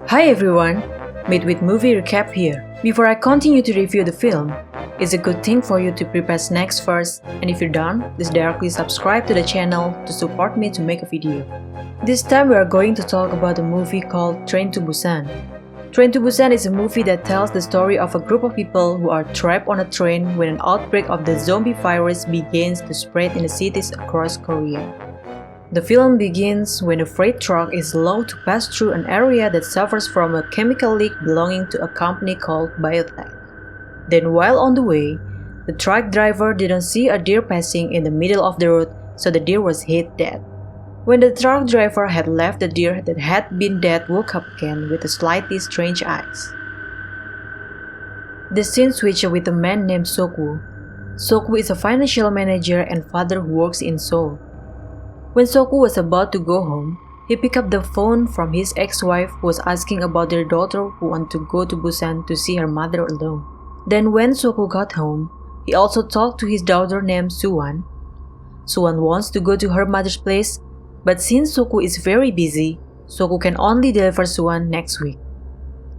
Hi everyone, Meet with Movie Recap here. Before I continue to review the film, it's a good thing for you to prepare snacks first, and if you're done, please directly subscribe to the channel to support me to make a video. This time we are going to talk about a movie called Train to Busan. Train to Busan is a movie that tells the story of a group of people who are trapped on a train when an outbreak of the zombie virus begins to spread in the cities across Korea. The film begins when a freight truck is allowed to pass through an area that suffers from a chemical leak belonging to a company called Biotech. Then while on the way, the truck driver didn't see a deer passing in the middle of the road, so the deer was hit dead. When the truck driver had left, the deer that had been dead woke up again with slightly strange eyes. The scene switches with a man named Sok-woo. Sok-woo is a financial manager and father who works in Seoul. When Sok-woo was about to go home, he picked up the phone from his ex-wife who was asking about their daughter who wanted to go to Busan to see her mother alone. Then when Sok-woo got home, he also talked to his daughter named Suwon. Suwon wants to go to her mother's place, but since Sok-woo is very busy, Sok-woo can only deliver Suwon next week.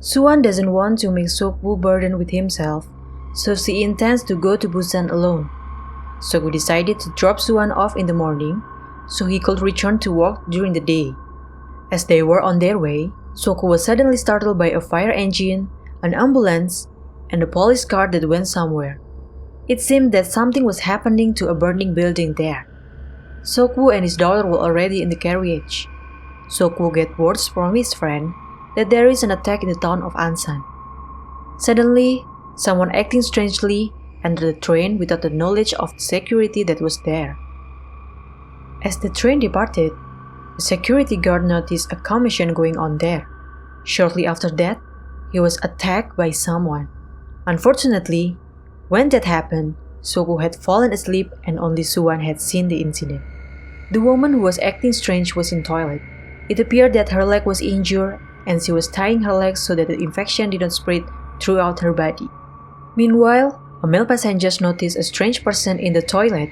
Suwon doesn't want to make Sok-woo burden with himself, so she intends to go to Busan alone. Sok-woo decided to drop Suwon off in the morning, so he could return to work during the day. As they were on their way, Sok-woo was suddenly startled by a fire engine, an ambulance, and a police car that went somewhere. It seemed that something was happening to a burning building there. Sok-woo and his daughter were already in the carriage. Sok-woo gets word from his friend that there is an attack in the town of Ansan. Suddenly, someone acting strangely entered the train without the knowledge of the security that was there. As the train departed, the security guard noticed a commotion going on there. Shortly after that, he was attacked by someone. Unfortunately, when that happened, Sok-woo had fallen asleep and only Suwon had seen the incident. The woman who was acting strange was in the toilet. It appeared that her leg was injured and she was tying her legs so that the infection didn't spread throughout her body. Meanwhile, a male passenger noticed a strange person in the toilet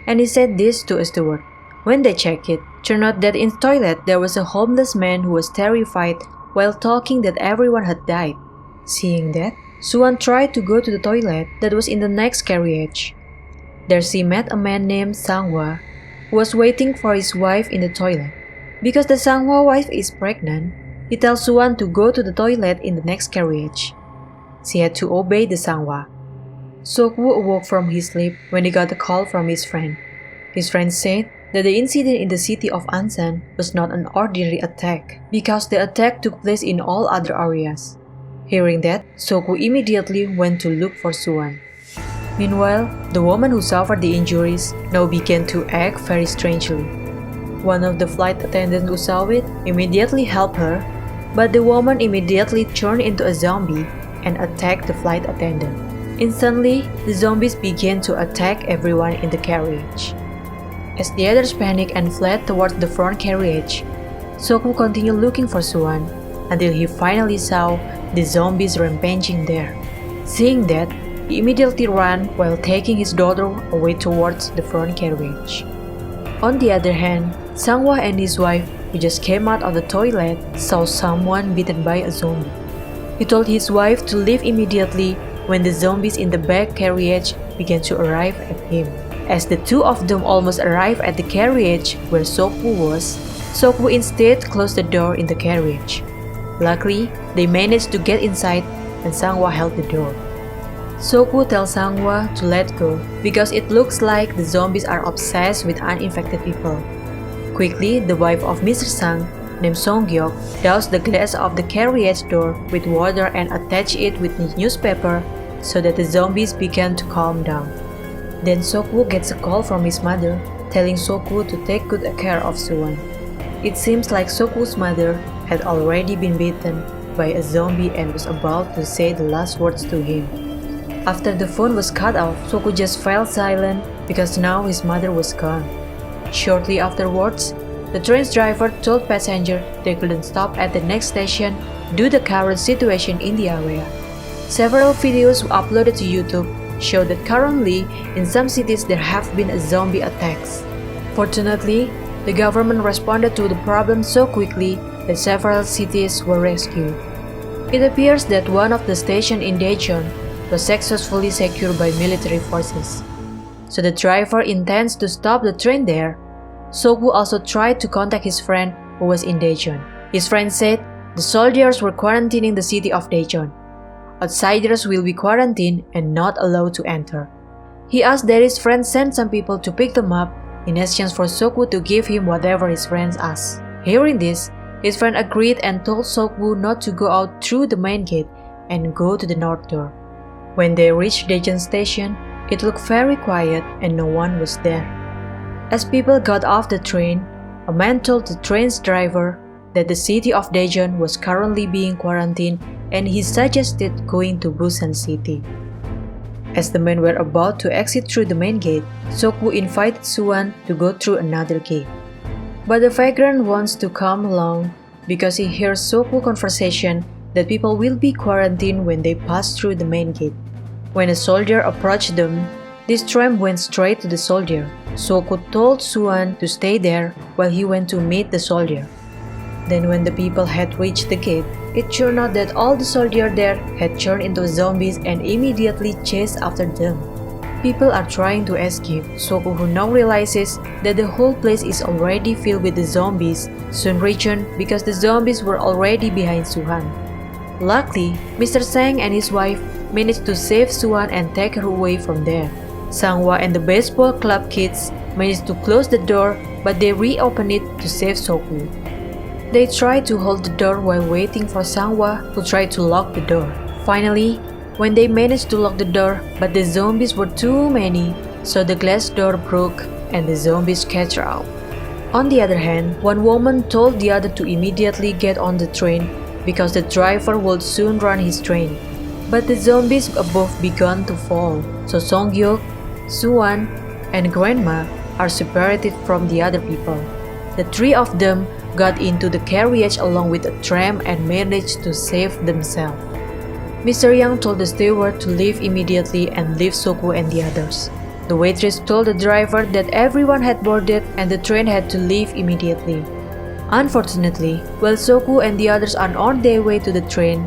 and he said this to a steward. When they checked it, turned out that in the toilet there was a homeless man who was terrified while talking that everyone had died. Seeing that, Suwon tried to go to the toilet that was in the next carriage. There she met a man named Sang-hwa who was waiting for his wife in the toilet. Because the Sang-hwa wife is pregnant, he tells Suwon to go to the toilet in the next carriage. She had to obey the Sang-hwa. Sok-woo awoke from his sleep when he got a call from his friend. His friend said that the incident in the city of Ansan was not an ordinary attack because the attack took place in all other areas. Hearing that, Sok-woo immediately went to look for Suwon. Meanwhile, the woman who suffered the injuries now began to act very strangely. One of the flight attendants who saw it immediately helped her, but the woman immediately turned into a zombie and attacked the flight attendant. Instantly, the zombies began to attack everyone in the carriage. As the others panicked and fled towards the front carriage, Sok-woo continued looking for Suwon until he finally saw the zombies rampaging there. Seeing that, he immediately ran while taking his daughter away towards the front carriage. On the other hand, Sang-hwa and his wife, who just came out of the toilet, saw someone bitten by a zombie. He told his wife to leave immediately when the zombies in the back carriage began to arrive at him. As the two of them almost arrived at the carriage where Sok-woo was, Sok-woo instead closed the door in the carriage. Luckily, they managed to get inside and Sang-hwa held the door. Sok-woo tells Sang-hwa to let go because it looks like the zombies are obsessed with uninfected people. Quickly, the wife of Mr. Sang, named Song-gyok, doused the glass of the carriage door with water and attached it with newspaper so that the zombies began to calm down. Then Sok-woo gets a call from his mother, telling Sok-woo to take good care of Suwon. It seems like Sok-woo's mother had already been bitten by a zombie and was about to say the last words to him. After the phone was cut off, Sok-woo just fell silent because now his mother was gone. Shortly afterwards, the train's driver told passengers they couldn't stop at the next station due to the current situation in the area. Several videos were uploaded to YouTube show that currently in some cities there have been zombie attacks. Fortunately, the government responded to the problem so quickly that several cities were rescued. It appears that one of the stations in Daejeon was successfully secured by military forces, so the driver intends to stop the train there. Sokwoo also tried to contact his friend who was in Daejeon. His friend said the soldiers were quarantining the city of Daejeon. Outsiders will be quarantined and not allowed to enter. He asked that his friend send some people to pick them up in exchange for Sokwoo to give him whatever his friends asked. Hearing this, his friend agreed and told Sokwoo not to go out through the main gate and go to the north door. When they reached Daejeon station, it looked very quiet and no one was there. As people got off the train, a man told the train's driver that the city of Daejeon was currently being quarantined and he suggested going to Busan city. As the men were about to exit through the main gate, Sokwoo invited Suwon to go through another gate. But the vagrant wants to come along because he hears Sokwoos' conversation that people will be quarantined when they pass through the main gate. When a soldier approached them, this tramp went straight to the soldier. Sokwoo told Suwon to stay there while he went to meet the soldier. Then when the people had reached the gate, it turned out that all the soldiers there had turned into zombies and immediately chased after them. People are trying to escape. Sokwoo, who now realizes that the whole place is already filled with the zombies, soon returned because the zombies were already behind Suhan. Luckily, Mr. Sang and his wife managed to save Suhan and take her away from there. Sanghwa and the baseball club kids managed to close the door, but they reopened it to save Sokwoo. They tried to hold the door while waiting for Sanghwa, who tried to lock the door. Finally, when they managed to lock the door, but the zombies were too many, so the glass door broke and the zombies scattered out. On the other hand, one woman told the other to immediately get on the train because the driver would soon run his train. But the zombies above began to fall, so Songhyuk, Suwon, and Grandma are separated from the other people. The three of them got into the carriage along with a tram and managed to save themselves. Mr. Yang told the steward to leave immediately and leave Sokwoo and the others. The waitress told the driver that everyone had boarded and the train had to leave immediately. Unfortunately, while Sokwoo and the others are on their way to the train,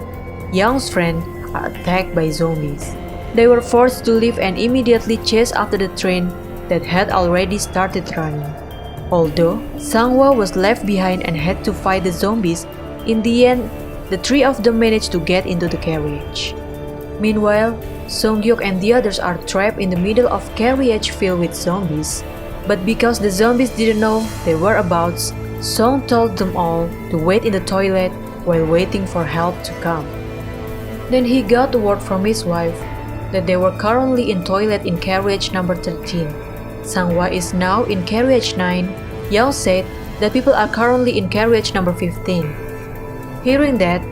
Young's friends are attacked by zombies. They were forced to leave and immediately chase after the train that had already started running. Although Sanghwa was left behind and had to fight the zombies, in the end, the three of them managed to get into the carriage. Meanwhile, Songhyuk and the others are trapped in the middle of carriage filled with zombies. But because the zombies didn't know their whereabouts, Song told them all to wait in the toilet while waiting for help to come. Then he got word from his wife that they were currently in toilet in carriage number 13. Sanghwa is now in carriage 9. Yao said that people are currently in carriage number 15. Hearing that,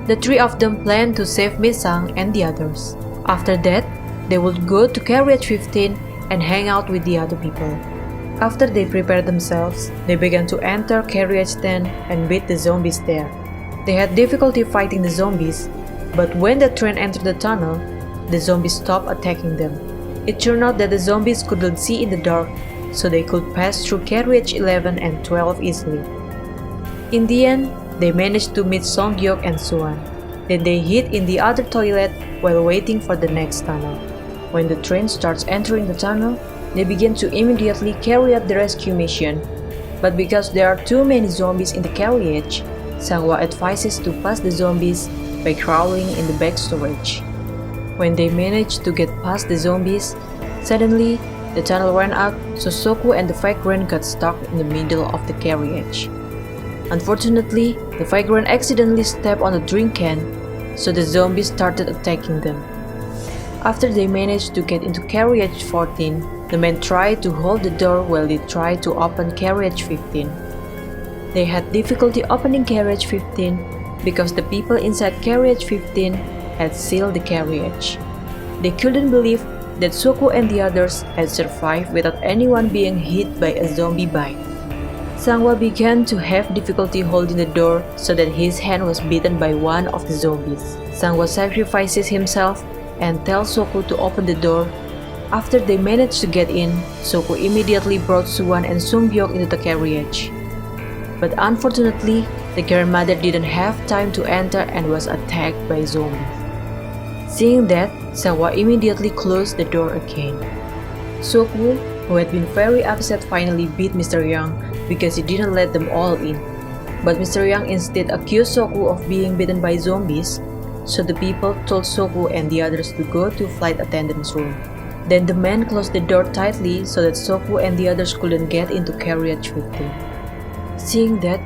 the three of them planned to save Misang and the others. After that, they would go to carriage 15 and hang out with the other people. After they prepared themselves, they began to enter carriage 10 and beat the zombies there. They had difficulty fighting the zombies, but when the train entered the tunnel, the zombies stopped attacking them. It turned out that the zombies couldn't see in the dark, so they could pass through carriage 11 and 12 easily. In the end, they managed to meet Songhyuk and Suwon. Then they hid in the other toilet while waiting for the next tunnel. When the train starts entering the tunnel, they begin to immediately carry out the rescue mission. But because there are too many zombies in the carriage, Sanghwa advises to pass the zombies by crawling in the back storage. When they managed to get past the zombies, suddenly the tunnel ran out, so Sokwoo and the vagrant got stuck in the middle of the carriage. Unfortunately, the vagrant accidentally stepped on a drink can, so the zombies started attacking them. After they managed to get into carriage 14, the men tried to hold the door while they tried to open carriage 15. They had difficulty opening carriage 15 because the people inside carriage 15 had sealed the carriage. They couldn't believe that Sokwoo and the others had survived without anyone being hit by a zombie bite. Sanghwa began to have difficulty holding the door so that his hand was bitten by one of the zombies. Sanghwa sacrifices himself and tells Sokwoo to open the door. After they managed to get in, Sokwoo immediately brought Suwon and Sungbyok into the carriage. But unfortunately, the grandmother didn't have time to enter and was attacked by zombies. Seeing that, Seok-woo immediately closed the door again. Seok-woo, who had been very upset, finally beat Mr. Young because he didn't let them all in. But Mr. Young instead accused Seok-woo of being bitten by zombies, so the people told Seok-woo and the others to go to flight attendant's room. Then the man closed the door tightly so that Seok-woo and the others couldn't get into carriage 15. Seeing that,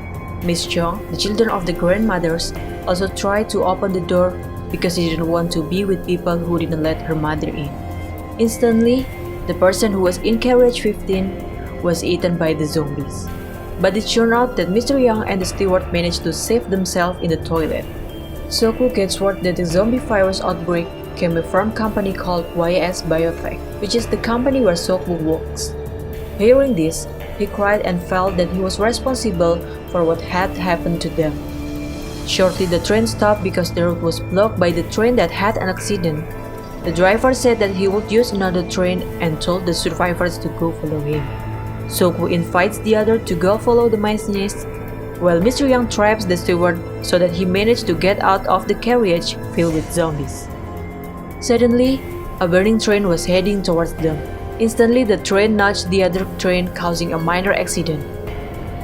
Miss Jung, the children of the grandmothers, also tried to open the door because she didn't want to be with people who didn't let her mother in. Instantly, the person who was in carriage 15 was eaten by the zombies. But it turned out that Mr. Young and the steward managed to save themselves in the toilet. Seok-woo gets word that the zombie virus outbreak came from a company called YS Biotech, which is the company where Seok-woo works. Hearing this, he cried and felt that he was responsible for what had happened to them. Shortly, the train stopped because the road was blocked by the train that had an accident. The driver said that he would use another train and told the survivors to go follow him. Seok-woo invites the other to go follow the machinist, while Mr. Young traps the steward so that he managed to get out of the carriage filled with zombies. Suddenly, a burning train was heading towards them. Instantly, the train nudged the other train, causing a minor accident.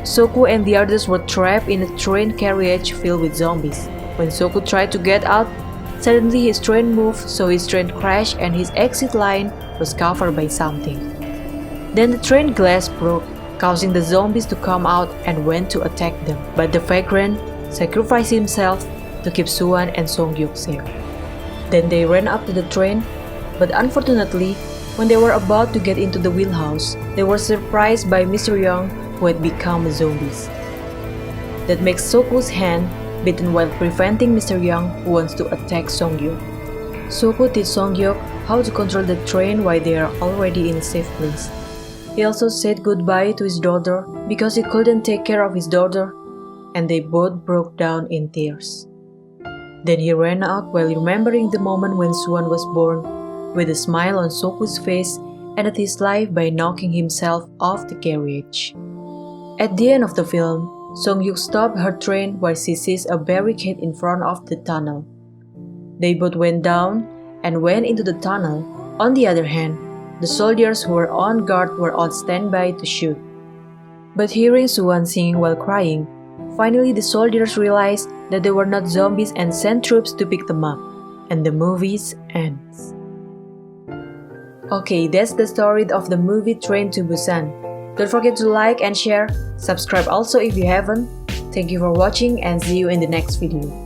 Seok-woo and the others were trapped in a train carriage filled with zombies. When Seok-woo tried to get out, suddenly his train moved, so his train crashed and his exit line was covered by something. Then the train glass broke, causing the zombies to come out and went to attack them. But the vagrant sacrificed himself to keep Suwon and Song-hyuk safe. Then they ran up to the train, but unfortunately, when they were about to get into the wheelhouse, they were surprised by Mr. Young, who had become zombies. That makes Seok-woo's hand bitten while preventing Mr. Young, who wants to attack Song-hyuk. Seok-woo teach Song-hyuk how to control the train while they are already in a safe place. He also said goodbye to his daughter because he couldn't take care of his daughter, and they both broke down in tears. Then he ran out while remembering the moment when Suwon was born, with a smile on Seok-woo's face, ended his life by knocking himself off the carriage. At the end of the film, Song-hyuk stopped her train while she sees a barricade in front of the tunnel. They both went down and went into the tunnel. On the other hand, the soldiers who were on guard were on standby to shoot. But hearing Suwon singing while crying, finally the soldiers realized that they were not zombies and sent troops to pick them up, and the movie ends. Okay, that's the story of the movie Train to Busan. Don't forget to like and share, subscribe also if you haven't. Thank you for watching and see you in the next video.